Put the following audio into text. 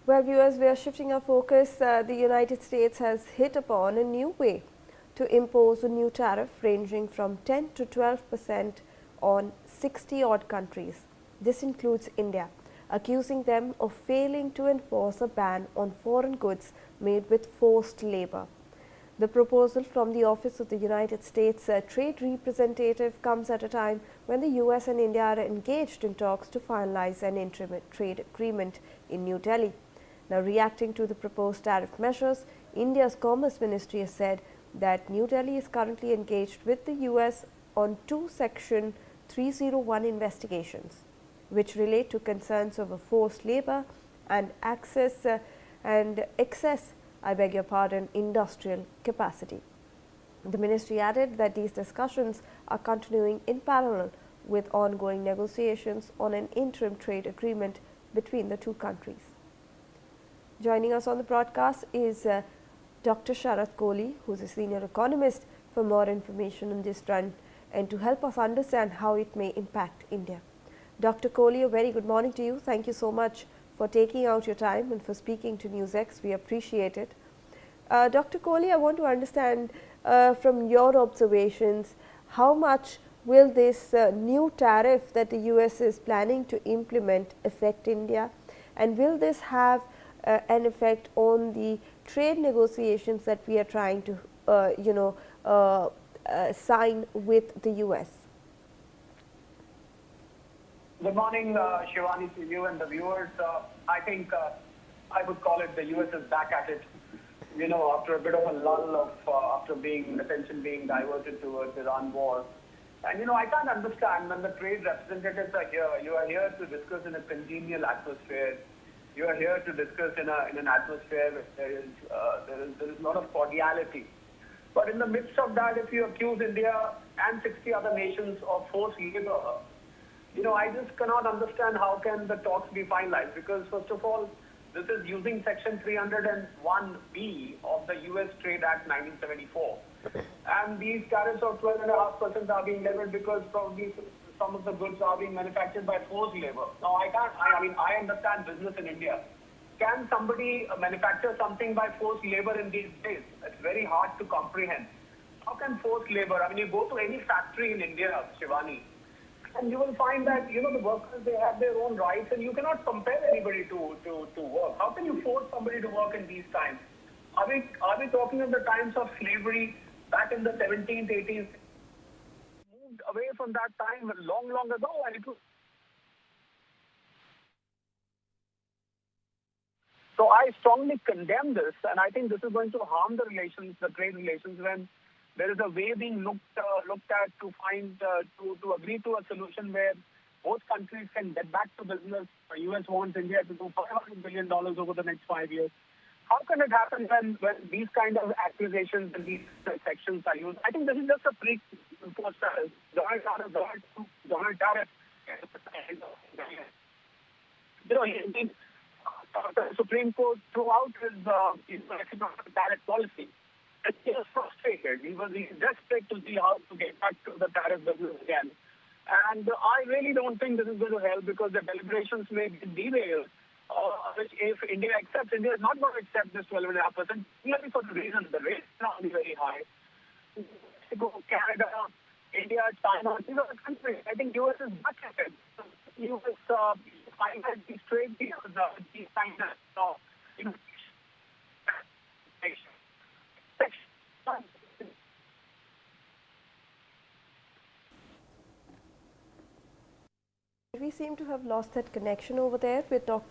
Well, viewers, we are shifting our focus. The United States has hit upon a new way to impose a new tariff ranging from 10 to 12% on 60 odd countries. This includes India, accusing them of failing to enforce a ban on foreign goods made with forced labor. The proposal from the Office of the United States Trade Representative comes at a time when the US and India are engaged in talks to finalize an interim trade agreement in New Delhi. Now, reacting to the proposed tariff measures, India's Commerce Ministry has said that New Delhi is currently engaged with the US on two Section 301 investigations, which relate to concerns over forced labor and excess industrial capacity. The ministry added that these discussions are continuing in parallel with ongoing negotiations on an interim trade agreement between the two countries. Joining us on the broadcast is Dr. Sharath Kohli, who is a senior economist, for more information on this front and to help us understand how it may impact India. Dr. Kohli, a very good morning to you. Thank you so much for taking out your time and for speaking to NewsX. We appreciate it. Dr. Kohli, I want to understand from your observations, how much will this new tariff that the US is planning to implement affect India, and will this have an effect on the trade negotiations that we are trying to sign with the US? Good morning, Shivani, to you and the viewers. I think I would call it the US is back at it. You know, after a bit of a lull after attention being diverted towards Iran war. And you know, I can't understand when the trade representatives are here. You are here to discuss in a congenial atmosphere. You are here to discuss in an atmosphere where there is a lot of cordiality. But in the midst of that, if you accuse India and 60 other nations of forced labor, you know, I just cannot understand how can the talks be finalized, because first of all, this is using Section 301B of the US Trade Act 1974. And these tariffs of 12.5% are being levied because probably some of the goods are being manufactured by forced labor. Now, I understand business in India. Can somebody manufacture something by forced labor in these days? It's very hard to comprehend. How can forced labor, you go to any factory in India, Shivani, and you will find that, you know, the workers, they have their own rights, and you cannot compel anybody to work. How can you force somebody to work in these times? Are we talking of the times of slavery back in the 17th, 18th? Moved away from that time long ago, and it was. So I strongly condemn this, and I think this is going to harm the relations, the trade relations, when there is a way being looked at to find to agree to a solution where both countries can get back to business. The US wants India to do $500 billion over the next 5 years. How can it happen when these kind of accusations and these sections are used? I think this is just a pre-post tariff. Donald Tariff. You know, the Supreme Court throughout his tariff policy. And he was frustrated. He was desperate to see how to get back to the tariff business again. And I really don't think this is going to help, because the deliberations may be derailed. Which, if India accepts, India is not going to accept this 12.5%, merely for the reason the rates are not very high. Mexico, Canada, India, China, these are the countries. I think US is much ahead. US finalized these trade deals, these kind of, We seem to have lost that connection over there with Dr.